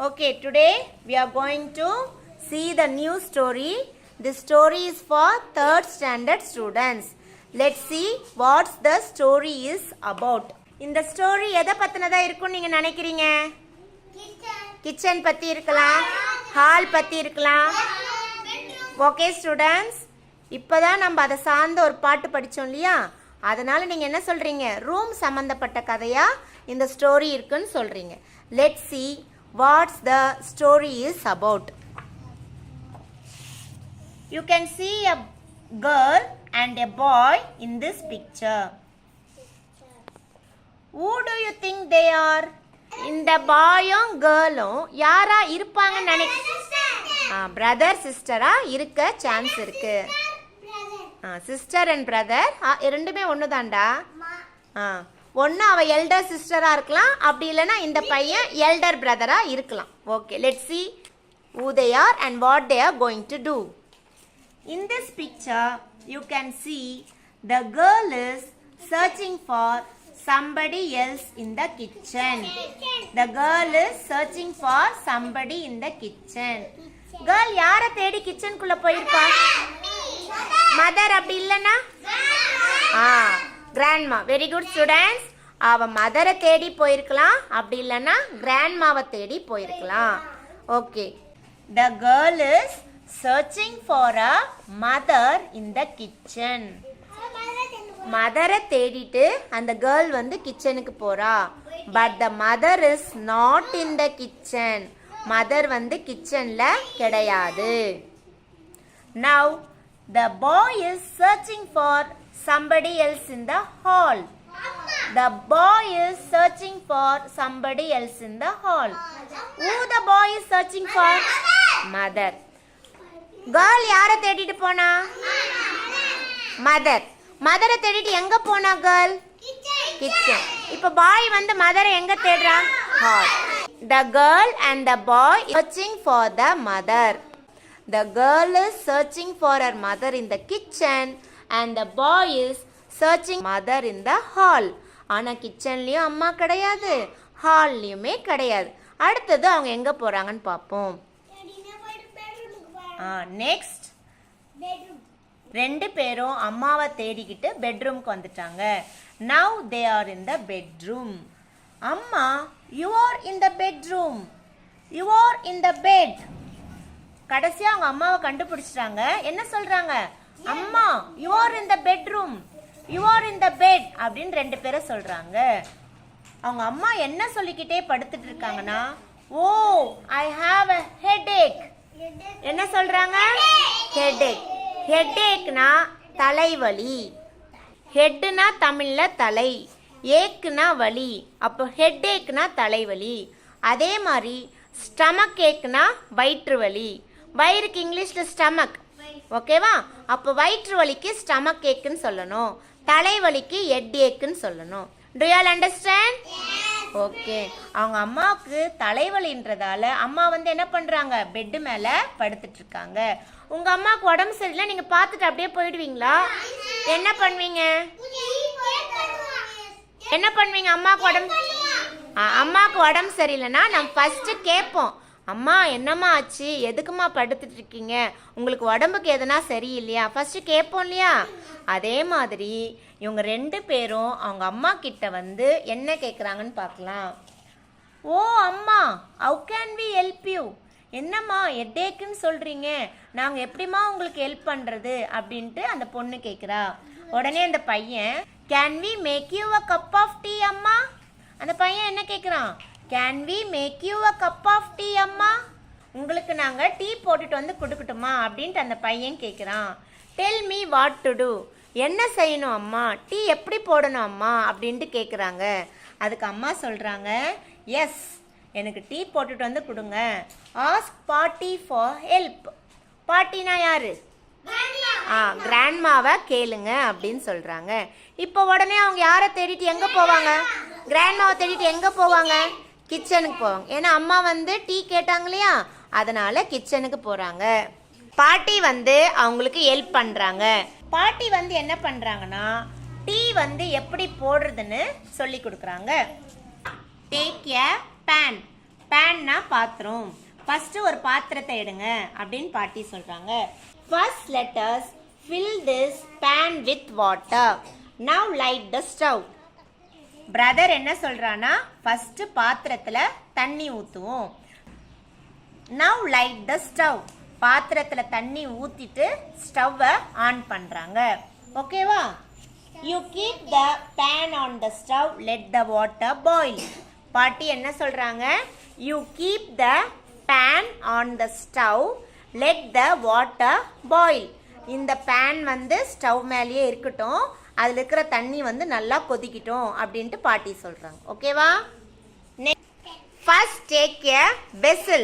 Okay, today we are going to see the new story. This story is for 3rd standard students. Let's see what the story is about. இந்த story எதை பத்தினதா இருக்கும் நீங்க நினைக்கிறீங்க? Kitchen பத்தி இருக்கலாம், hall பத்தி இருக்கலாம். ஓகே ஸ்டூடெண்ட்ஸ், இப்போதான் நம்ம அதை சார்ந்த ஒரு பாட்டு படித்தோம் இல்லையா? அதனால நீங்கள் என்ன சொல்கிறீங்க? ரூம் சம்மந்தப்பட்ட கதையா இந்த ஸ்டோரி இருக்குன்னு சொல்கிறீங்க. Let's see what's the story is about. You can see a girl and a boy in this picture. Who do you think they are? இந்த பாயும் கேர்ளும் யாரா இருப்பாங்கன்னு பிரதர் சிஸ்டரா இருக்க சான்ஸ் இருக்கு. சிஸ்டர் அண்ட் பிரதர் ரெண்டுமே ஒன்று தான்டா. ஒன்று அவள் எல்டர் சிஸ்டராக இருக்கலாம், அப்படி இல்லைன்னா இந்த பையன் எல்டர் பிரதராக இருக்கலாம். Okay, let's see who they are and what they are going to do. In this picture, you can see the girl is searching for somebody else in the kitchen. The girl is searching for somebody in the kitchen. Girl யாரை தேடி கிச்சனுக்குள்ள போயிருப்பா? Mother அப்படி இல்லைன்னா grandma. Very good students. அவ மதரை தேடி போயிருக்கலாம், அப்படி இல்லைன்னா கிராண்ட்மாவை தேடி போயிருக்கலாம். Okay, the girl is searching for a mother in the kitchen. மதரை தேடிட்டு அந்த கேர்ள் வந்து கிச்சனுக்கு போறா. But the mother is not in the kitchen. Mother வந்து கிச்சன்ல கிடையாது. Now the boy is searching for somebody else in the hall. The boy is searching for somebody else in the hall. Who the boy is searching for? Mother. Girl யாரை தேடிட்டு போனா? Mother. மதரை தேடிட்டு எங்க போனா girl? Kitchen. இப்போ பாய் வந்து மதரை எங்க தேடுறான்? Hall. The girl and the boy searching for the mother. The girl is searching for her mother in the kitchen and the boy is searching mother in the hall. ஆனா கிச்சன்லயும் அம்மா கிடையாது, ஹால்லையுமே கிடையாது. அடுத்தது அவங்க எங்க போறாங்கன்னு பார்ப்போம். நெக்ஸ்ட், ரெண்டு பேரும் அம்மாவை தேடிக்கிட்டு பெட்ரூம்க்கு வந்துட்டாங்க. Now they are in the bedroom. அம்மா, you are in the bedroom. You are in the bed. கடைசியா அவங்க அம்மாவை கண்டுபிடிச்சிட்டாங்க. என்ன சொல்றாங்க? அம்மா, you are in the bedroom. You are in the bed அப்படின்னு ரெண்டு பேரும் சொல்றாங்க. அவங்க அம்மா என்ன சொல்லிக்கிட்டே படுத்துட்டு இருக்காங்கன்னா, ஓ ஐ ஹாவ் a headache. என்ன சொல்றாங்க? headache. headacheனா தலைவலி. ஹெட்னா தமிழ்ல தலை, ஏக்குனா வலி. அப்போ ஹெட்ஏக்னா தலைவலி. அதே மாதிரி ஸ்டமக் ஏக்னா வயிற்று வலி. வயிறுக்கு இங்கிலீஷ்ல ஸ்டமக். ஓகேவா? அப்போ வயிற்று வலிக்கு ஸ்டமக் ஏக்குன்னு சொல்லணும், தலைவலிக்கு ஹெட் ஏக்குன்னு சொல்லணும். To you all understand? Okay. அவங்க அம்மாவுக்கு தலைவலின்றதால அம்மா வந்து என்ன பண்றாங்க? பெட்டு மேல படுத்துட்டு இருக்காங்க. உங்க அம்மாவுக்கு உடம்பு சரியில்லை, நீங்க பார்த்துட்டு அப்படியே போயிடுவீங்களா? என்ன பண்ணுவீங்க? என்ன பண்ணுவீங்க? அம்மாவுக்கு உடம்பு சரியில்லைன்னா நம்ம ஃபர்ஸ்ட் கேட்போம், அம்மா என்னம்மா ஆச்சு, எதுக்குமா படுத்துட்டு இருக்கீங்க, உங்களுக்கு உடம்புக்கு எதனா சரியில்லையா, ஃபர்ஸ்ட் கேட்போம் இல்லையா? அதே மாதிரி இவங்க ரெண்டு பேரும் அவங்க அம்மா கிட்ட வந்து என்ன கேட்குறாங்கன்னு பார்க்கலாம். ஓ அம்மா, how can we help you? என்னம்மா ஹெட்டேக்குன்னு சொல்றீங்க, நாங்கள் எப்படிம்மா உங்களுக்கு ஹெல்ப் பண்ணுறது அப்படின்ட்டு அந்த பொண்ணு கேட்குறா. உடனே அந்த பையன், can we make you a cup of tea அம்மா? அந்த பையன் என்ன கேட்குறான்? Can we make you a cup of tea அம்மா? உங்களுக்கு நாங்கள் டீ போட்டுட்டு வந்து கொடுக்கட்டுமா அப்படின்ட்டு அந்த பையன் கேட்குறான். Tell me what to do. என்ன செய்யணும் அம்மா, டீ எப்படி போடணும் அம்மா அப்படின்ட்டு கேட்குறாங்க. அதுக்கு அம்மா சொல்கிறாங்க, எஸ் எனக்கு டீ போட்டுட்டு வந்து கொடுங்க. ஆஸ்க் பாட்டி ஃபார் ஹெல்ப். பாட்டினா யாரு? கிராண்ட்மாவை கேளுங்க அப்படின்னு சொல்றாங்க. இப்போ உடனே அவங்க யாரை தேடிட்டு எங்க போவாங்க? கிராண்ட்மாவை தேடிட்டு எங்க போவாங்க? கிச்சனுக்கு போவாங்க. ஏன்னா அம்மா வந்து டீ கேட்டாங்க இல்லையா, அதனால கிச்சனுக்கு போறாங்க. பாட்டி வந்து அவங்களுக்கு ஹெல்ப் பண்றாங்க. பாட்டி வந்து என்ன பண்றாங்கன்னா, டீ வந்து எப்படி போடுறதுன்னு சொல்லி கொடுக்குறாங்க. Take a pan. பேன்னா பாத்திரம். ஃபர்ஸ்ட் ஒரு பாத்திரத்தை எடுங்க அப்படின்னு பாட்டி சொல்றாங்க. First let us fill this pan with water. Now light the stove. Brother என்ன சொல்றானா, ஃபர்ஸ்ட் பாத்திரத்துல தண்ணி ஊத்துவோம். Now light the stove. பாத்திரத்துல தண்ணி ஊத்திட்டு ஸ்டவ்வை ஆன் பண்றாங்க. ஓகேவா? You keep the pan on the stove, let the water boil. பாட்டி என்ன சொல்றாங்க, you keep the pan on the stove, let the water boil. இந்த pan வந்து ஸ்டவ் மேலேயே இருக்கட்டும், அதில் இருக்கிற தண்ணி வந்து நல்லா கொதிக்கட்டும் அப்படின்ட்டு பாட்டி சொல்றாங்க. ஓகேவா? First take a vessel.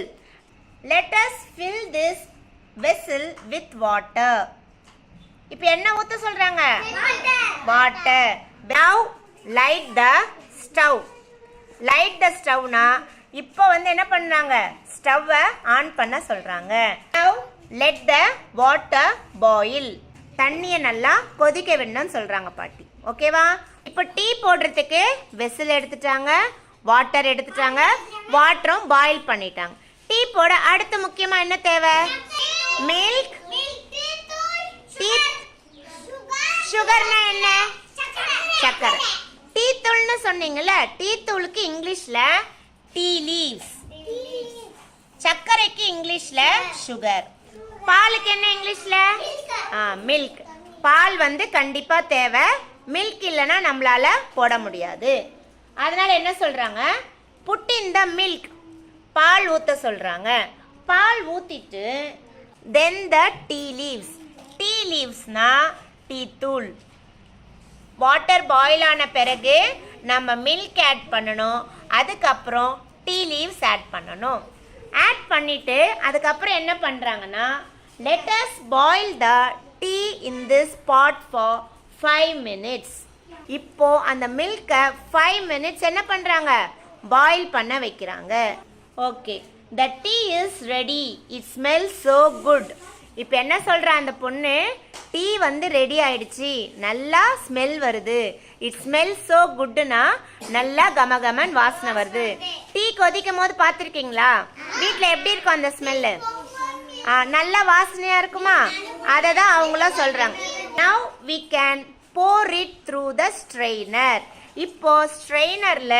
Let us fill this vessel with water. இப்போ என்ன ஊத்த சொல்றாங்க? Water. Now light the stove. Light the stove னா இப்போ வந்து என்ன பண்ணாங்க, ஸ்டவ்வை ஆன் பண்ண சொல்றாங்க. Now let the water boil. தண்ணியை நல்லா கொதிக்க விடணும்னு சொல்றாங்க பாட்டி. ஓகேவா? இப்போ டீ போடுறதுக்கு வெசல் எடுத்துட்டாங்க, வாட்டர் எடுத்துட்டாங்க, வாட்டரும் பாயில் பண்ணிட்டாங்க. டீ போட அடுத்து முக்கியமா என்ன தேவை? மில்க். டீ சுகர்னா என்ன? சக்கரை. டீ தூள்னு சொன்னீங்கல்ல, டீ தூளுக்கு இங்கிலீஷ்ல டீ லீவ்ஸ். சக்கரைக்கு இங்கிலீஷ்ல சுகர். பாலுக்கு என்ன இங்கிலீஷ்ல? மில்க். பால் வந்து கண்டிப்பா தேவை, மில்க் இல்லைன்னா நம்மளால போட முடியாது. அதனால என்ன சொல்றாங்க, புட் இன் த மில்க். பால் ஊத்த சொல்றாங்க. பால் ஊத்திட்டு then the tea leaves. Tea லீவ்ஸ்னா டீ தூள். வாட்டர் பாயில் ஆன பிறகு நம்ம மில்க் ஆட் பண்ணணும், அதுக்கப்புறம் டீ லீவ்ஸ் ஆட் பண்ணணும். ஆட் பண்ணிட்டு அதுக்கப்புறம் என்ன பண்றாங்கன்னா, let us boil the tea in this pot for 5 minutes. இப்போ அந்த மில்கை 5 minutes என்ன பண்றாங்க, பாயில் பண்ண வைக்கிறாங்க. Okay, the tea is ready, it smells so good. இப்போ என்ன சொல்றா அந்த பொண்ணு, டீ வந்து ரெடி ஆயிடுச்சு, நல்லா ஸ்மெல் வருது. இட் ஸ்மெல் சோ குட்னா நல்லா கமகமன் வாசனை வருது. டீ கொதிக்கும் போது பார்த்துருக்கீங்களா, வீட்டில் எப்படி இருக்கும் அந்த ஸ்மெல்லு? நல்லா வாசனையா இருக்குமா? அதை தான் அவங்களும் சொல்றாங்க. Now we can pour it through the strainer. இப்போ ஸ்ட்ரெயினர்ல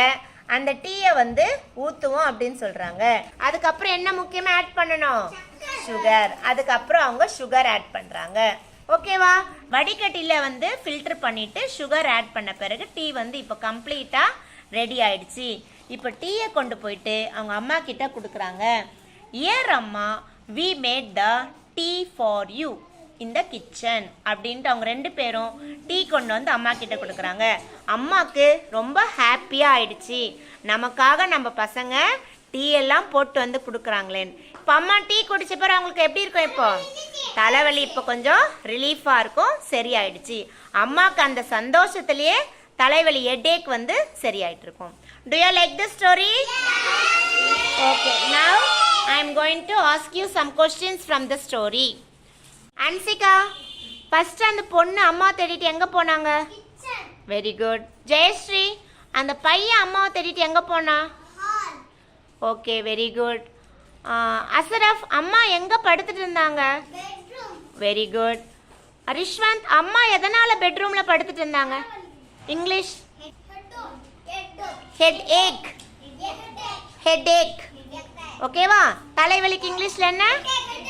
அந்த டீயை வந்து ஊத்துவோம் அப்படின்னு சொல்றாங்க. அதுக்கப்புறம் என்ன முக்கியமா ஆட் பண்ணணும்? சுகர். அதுக்கப்புறம் அவங்க சுகர் ஆட் பண்றாங்க. ஓகேவா? வடிகட்டில வந்து ஃபில்டர் பண்ணிட்டு சுகர் ஆட் பண்ண பிறகு டீ வந்து இப்போ கம்ப்ளீட்டா ரெடி ஆயிடுச்சு. இப்போ டீயை கொண்டு போயிட்டு அவங்க அம்மா கிட்ட கொடுக்குறாங்க. ஏர் அம்மா, we made the tea for you in the kitchen அப்படின்ட்டு அவங்க ரெண்டு பேரும் டீ கொண்டு வந்து அம்மா கிட்ட கொடுக்குறாங்க. அம்மாக்கு ரொம்ப ஹாப்பியா ஆயிடுச்சு, நமக்காக நம்ம பசங்க டீ எல்லாம் போட்டு வந்து கொடுக்குறாங்களேன்னு. இப்போ அம்மா டீ குடிச்ச பிறகு அவங்களுக்கு எப்படி இருக்கும்? இப்போ தலைவலி இப்போ கொஞ்சம் ரிலீஃபா இருக்கும், சரியாயிடுச்சு. அம்மாக்கு அந்த சந்தோஷத்திலேயே தலைவலி ஹெட்டேக் வந்து சரியாயிட்டு இருக்கும். Do you like the story? Okay, now I am going to ask you some questions from the story. Hansika, first அந்த பொண்ணு அம்மா தேடிட்டு எங்க போனாங்க? Very good. ஜெயஸ்ரீ, அந்த பையன் அம்மாவை தேடிட்டு எங்க போனா? Okay, very good. அசரஃப், அம்மா எங்க படுத்துட்டு இருந்தாங்க? Very good. ரிஷ்வந்த், அம்மா எதனால பெட்ரூம்ல படுத்துட்டு இருந்தாங்க? English headache. Headache. ஓகேவா? தலைவலிக்கு இங்கிலீஷ்ல என்ன?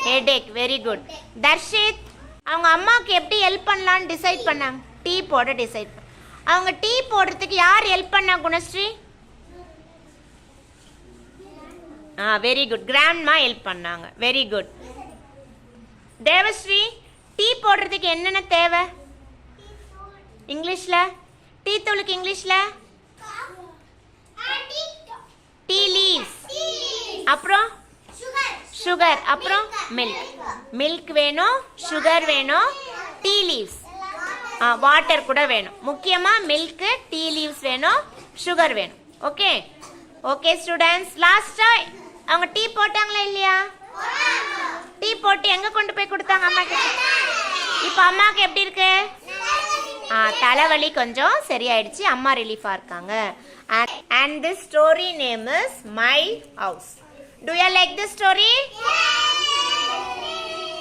Headache. Very good. Darshith, அவங்க அம்மாவுக்கு எப்படி ஹெல்ப் பண்ணலான்னு டிசைட் பண்ணாங்க? டீ போட டிசைட் பண்ண. அவங்க டீ போடுறதுக்கு யார் ஹெல்ப் பண்ணா? Gunasri. Very good. Grandma help பண்ணாங்க. Very good. தேவஸ்ரீ, டீ போடுறதுக்கு என்னென்ன தேவை? இங்கிலீஷ்ல டீ தூளுக்கு இங்கிலீஷ்ல டீ லீவ்ஸ். அப்புறம் சுகர். அப்புறம் மில்க். மில்க் வேணும், சுகர் வேணும், டீ லீவ்ஸ், வாட்டர் கூட வேணும். முக்கியமா மில்க், டீ லீவ்ஸ் வேணும், சுகர் வேணும். ஓகே ஓகே ஸ்டூடெண்ட்ஸ், லாஸ்டா அவங்க டீ போட்டாங்களா இல்லையா? டீ போட்டு எங்க கொண்டு போய் கொடுத்தாங்க? அம்மா கிட்ட. இப்போ அம்மாக்கு எப்படி இருக்கு? தலைவலி கொஞ்சம் சரியாயிடுச்சு, அம்மா ரிலீஃபா இருக்காங்க. and this story name is My House. Do you like this story?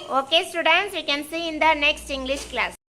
Okay students, we can see in the next English class.